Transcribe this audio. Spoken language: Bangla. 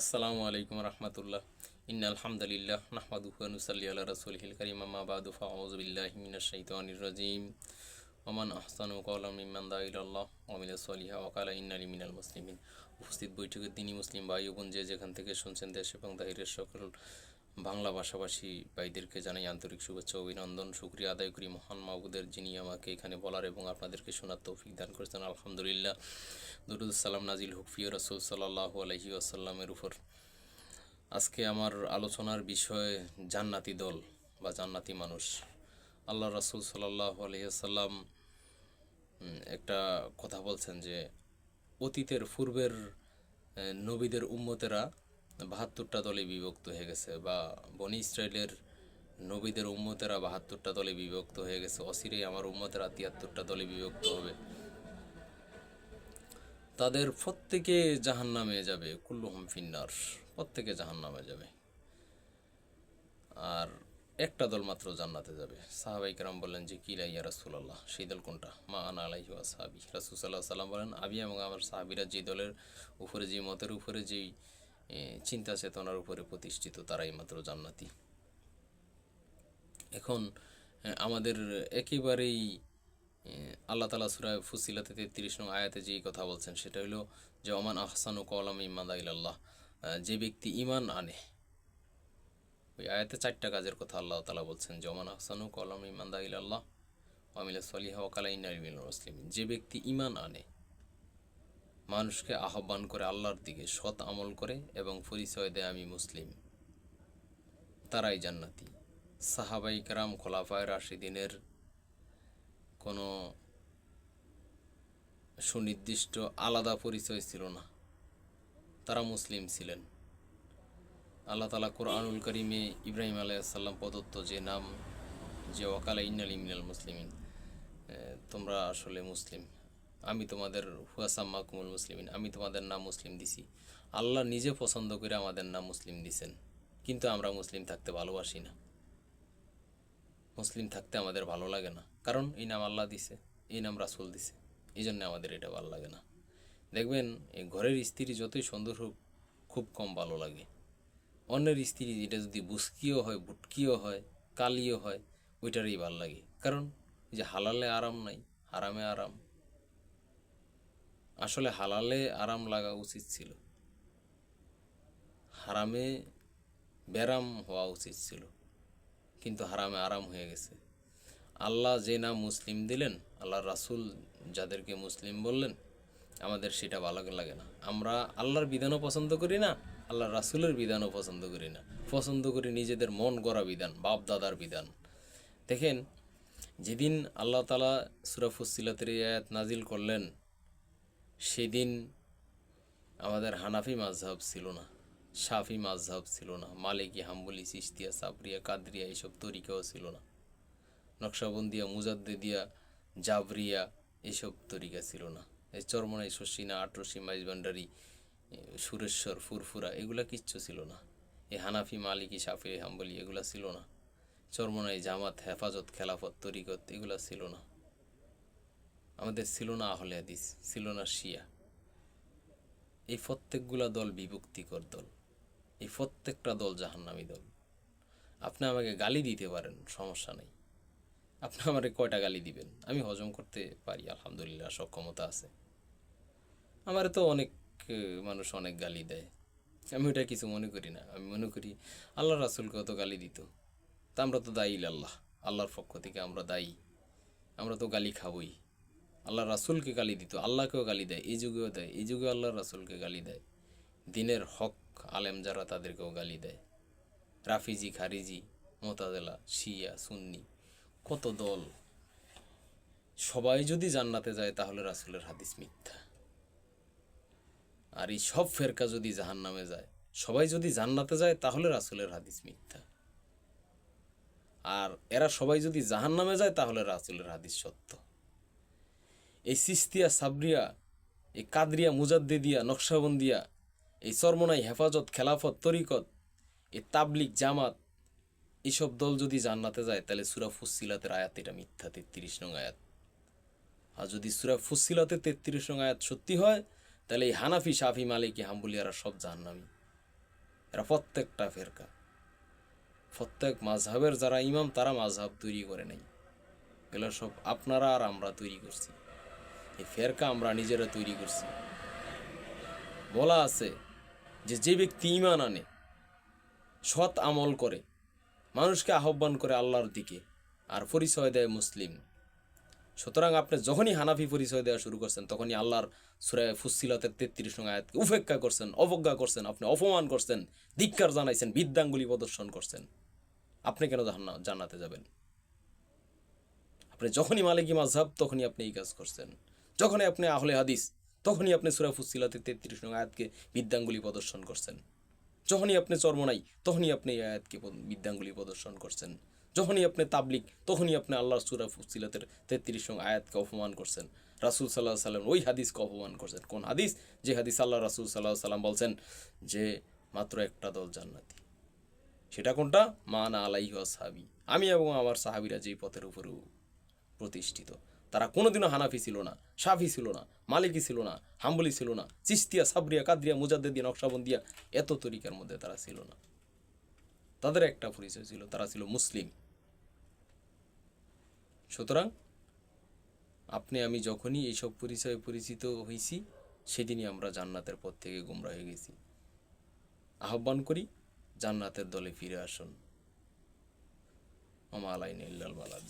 আসসালামু আলাইকুম রহমতুল্লাহ। ইন্নাল হামদুলিল্লাহ নাহমাদুহু ওয়া নুসাল্লি আলা রাসূলিহিল কারীম, আম্মা বা'দু, ফাআউযু বিল্লাহি মিনাশ শাইতানির রাজীম। ওমান আহসানু ক্বাওলাম মিম্মান দাআ ইলাল্লাহ ওয়া আমিলা সলিহান ওয়া ক্বালা ইন্নানি মিনাল মুসলিমিন। উপস্থিত বৈঠকের দিনী মুসলিম ভাই ও বোন, যে যেখান থেকে শুনছেন, দেশ এবং বাহিরের সকল বাংলা ভাষাভাষী ভাইদেরকে জানাই আন্তরিক শুভেচ্ছা ও অভিনন্দন। শুকরিয়া আদায় করি মহান মাবুদের, যিনি আমাকে এখানে বলার এবং আপনাদেরকে শোনার তৌফিক দান করেছেন। আলহামদুলিল্লাহ। দুরূদ সালাম নাজিল হোক প্রিয় রাসূল সাল্লাল্লাহু আলাইহি ওয়াসাল্লামের উপর। আজকে আমার আলোচনার বিষয় জান্নাতি দল বা জান্নাতি মানুষ। আল্লাহ রাসূল সাল্লাল্লাহু আলাইহি ওয়াসাল্লাম একটা কথা বলছেন যে অতীতের পূর্বের নবীদের উম্মতেরা ৭২টা দলে বিভক্ত হয়ে গেছে, বা বনি ইসরায়েলের নবীদের উম্মতেরা ৭২টা দলে বিভক্ত হয়ে গেছে। অচিরেই আমার উম্মতেরা ৭৩টা দলে বিভক্ত হবে। তাদের প্রত্যেকে জাহান্নামে যাবে, কুল্লুহুম ফিন্নার, প্রত্যেকে জাহান্নামে যাবে। আর একটা দল মাত্র জান্নাতে যাবে। সাহাবাই কেরাম বললেন যে কিলা ইয়া রাসূলুল্লাহ, সেই দল কোনটা? মা আনা আলাইহি ওয়া সাহাবী। রাসূল সাল্লাল্লাহু আলাইহি সাল্লাম বলেন, আমি এবং আমার সাহাবীরা যে দলের উপরে, যে মতের উপরে, যেই চিন্তা চেতনার উপরে প্রতিষ্ঠিত, তারাই মাত্র জান্নাতি। এখন আমাদের একেবারেই আল্লাহ তাআলা সূরা ফুসিলাতে ৩৩ নং আয়াতে যেই কথা বলছেন, সেটা হলো যে ওমান আহসানু ক্বাওলাম মিম্মান দাআ ইলাল্লাহ, যে ব্যক্তি ঈমান আনে। ওই আয়াতে 4টা কাজের কথা আল্লাহ তাআলা বলছেন, যে ওমান আহসানু ক্বাওলাম মিম্মান দাআ ইলাল্লাহ ওয়া আমিলা সলিহান ওয়া ক্বালা ইন্নানি মিনাল মুসলিমিন। যে ব্যক্তি ঈমান আনে, মানুষকে আহ্বান করে আল্লাহর দিকে, সৎ আমল করে এবং পরিচয় দেয় আমি মুসলিম, তারাই জান্নাতি। সাহাবাই কেরাম, খোলাফায়ে রাশিদিনের কোনো সুনির্দিষ্ট আলাদা পরিচয় ছিল না, তারা মুসলিম ছিলেন। আল্লাহ তাআলা কোরআনুল কারীমে ইব্রাহিম আলাইহিস সালাম প্রদত্ত যে নাম, যে ওয়াকালা ইন্নানি মিনাল মুসলিমিন, তোমরা আসলে মুসলিম, আমি তোমাদের হুয়াসাম্মাকুমুল মুসলিমিন, আমি তোমাদের নাম মুসলিম দিছি। আল্লাহ নিজে পছন্দ করে আমাদের নাম মুসলিম দিছেন, কিন্তু আমরা মুসলিম থাকতে ভালোবাসি না। মুসলিম থাকতে আমাদের ভালো লাগে না, কারণ এই নাম আল্লাহ দিছে, এই নাম রাসূল দিছে, এই জন্য আমাদের এটা ভালো লাগে না। দেখবেন, এই ঘরের স্ত্রী যতই সুন্দর হোক, খুব কম ভালো লাগে। অন্যের স্ত্রী এটা যদি বুসকিও হয়, বুটকিও হয়, কালিও হয়, ওইটারই ভাল লাগে। কারণ যে হালালে আরাম নাই, হারামে আরাম। আসলে হালালে আরাম লাগা উচিত ছিল, হারামে ব্যারাম হওয়া উচিত ছিল, কিন্তু হারামে আরাম হয়ে গেছে। আল্লাহ যে নাম মুসলিম দিলেন, আল্লাহ রাসূল যাদেরকে মুসলিম বললেন, আমাদের সেটা ভালো লাগে না। আমরা আল্লাহর বিধানও পছন্দ করি না, আল্লাহর রাসূলের বিধানও পছন্দ করি না। পছন্দ করি নিজেদের মন গড়া বিধান, বাপ দাদার বিধান। দেখেন, যেদিন আল্লাহ তাআলা সূরা ফুসসিলাতের এই আয়াত নাজিল করলেন, সেদিন আমাদের হানাফি মাযহাব ছিল না, শাফি মাযহাব ছিল না, মালিকি, হাম্বলি, চিশতিয়া, সাবরিয়া, কাদরিয়া এইসব তরিকাও ছিল না, নকশবন্দিয়া, মুজাদ্দিদিয়া, জাবরিয়া এইসব তরিকা ছিল না। এই চরমনাই, শশিনা, আটরশি, মাইজভান্ডারি, সুরেশ্বর, ফুরফুরা, এগুলা কিচ্ছু ছিল না। এই হানাফি, মালিকি, শাফি, হাম্বলি এগুলা ছিল না। চরমনাই, জামাত, হেফাজত, খেলাফত, তরিকত এগুলা ছিল না। আমাদের ছিল না আহলে হাদিস, ছিল না শিয়া। এই প্রত্যেকগুলা দল বিভক্তিকর দল, এই প্রত্যেকটা দল জাহান্নামী দল। আপনি আমাকে গালি দিতে পারেন, সমস্যা নেই। আপনি আমারে কয়টা গালি দিবেন, আমি হজম করতে পারি, আলহামদুলিল্লাহ সক্ষমতা আছে। আমারে তো অনেক মানুষ অনেক গালি দেয়, আমি ওটা কিছু মনে করি না। আমি মনে করি আল্লাহ রাসূলকেও তো গালি দিত, তা আমরা তো দায়ী আল্লাহ, আল্লাহর পক্ষ থেকে আমরা দায়ী, আমরা তো গালি খাবই। আল্লাহ রাসূলকে গালি দিত, আল্লাহকেও গালি দেয়, এই যুগেও দেয়, এই যুগে আল্লাহ রাসূলকে গালি দেয়। দিনের হক আলেম যারা, তাদেরকেও গালি দেয়। রাফিজি, খারিজি, মোতাজেলা, শিয়া, সুন্নি, কত দল। সবাই যদি জান্নাতে যায়, তাহলে রাসূলের হাদিস মিথ্যা। আর এই সব ফেরকা যদি জাহান্নামে যায়, সবাই যদি জান্নাতে যায়, তাহলে রাসূলের হাদিস মিথ্যা। আর এরা সবাই যদি জাহান্নামে যায়, তাহলে রাসূলের হাদিস সত্য। এই চিশতিয়া, সাবরিয়া, এই কাদরিয়া, মুজাদ্দিদিয়া, নকশবন্দিয়া, এই চরমনাই, হেফাজত, খেলাফত, তরিকত, এই তাবলিগ, জামাত, এইসব দল যদি জান্নাতে যায়, তাহলে সূরা ফুসসিলাতের আয়াত এটা মিথ্যা, 33 নং আয়াত। আর যদি সূরা ফুসসিলাতের 33 নং আয়াত সত্যি হয়, তাহলে এই হানাফি, শাফি, মালিকি, হাম্বলিয়ারা সব জাহান্নামী। এরা প্রত্যেকটা ফেরকা, প্রত্যেক মাযহাবের যারা ইমাম তারা মাযহাব তৈরি করে নাই, এগুলো সব আপনারা আর আমরা তৈরি করছি। এই ফেরকা আমরা নিজেরা তৈরি করছি। বলা আছে যে যে ব্যক্তি ঈমান আনে, সৎ আমল করে, মানুষকে আহ্বান করে আল্লাহর দিকে, আর পরিচয় দেয় মুসলিম। সুতরাং আপনি যখনই হানাফি পরিচয় দেওয়া শুরু করছেন, তখনই আল্লাহর সূরা ফুসসিলাতের 33 নং আয়াতকে উপেক্ষা করছেন, অবজ্ঞা করছেন, আপনি অপমান করছেন, ধিক্কার জানাইছেন, বিদ্যাঙ্গুলি প্রদর্শন করছেন। আপনি কেন জান্নাতে যাবেন? আপনি যখনই মালিকি মাযহাব, তখনই আপনি এই কাজ করছেন। যখনই আপনি আহলে হাদিস, তখনই আপনি সূরা ফুসসিলাতের 33 নং আয়াতকে বিদ্যাঙ্গুলি প্রদর্শন করছেন। যখনই আপনি চরমনাই, তখনই আপনি এই আয়াতকে বিদ্যাঙ্গুলি প্রদর্শন করছেন। যখনই আপনি তাবলিগ, তখনই আপনি আল্লাহর সূরা ফুসসিলাতের 33 নং আয়াতকে অপমান করছেন। রাসূল সাল্লাল্লাহু আলাইহি সাল্লাম ওই হাদিসকে অপমান করছেন। কোন হাদিস? যে হাদিস আল্লাহ রাসূল সাল্লাল্লাহু আলাইহি সাল্লাম বলছেন যে মাত্র একটা দল জান্নাতি। সেটা কোনটা? মানা আলাইহি আসহাবি, আমি এবং আমার সাহাবীরা যেই পথের উপর প্রতিষ্ঠিত। তারা কোনোদিনও হানাফি ছিল না, শাফি ছিল না, মালিকি ছিল না, হাম্বলি ছিল না, চিশতিয়া, সাবরিয়া, কাদরিয়া, মুজাদ্দিদিয়া, নকশবন্দিয়া, এত তরিকার মধ্যে তারা ছিল না। তাদের একটা পরিচয় ছিল, তারা ছিল মুসলিম। সুতরাং আপনি আমি যখনই এইসব পরিচয়ে পরিচিত হয়েছি, সেদিনই আমরা জান্নাতের পথ থেকে গোমরা হয়ে গেছি। আহ্বান করি, জান্নাতের দলে ফিরে আসুন। ওমা আলাইনা ইল্লাল বালাগ।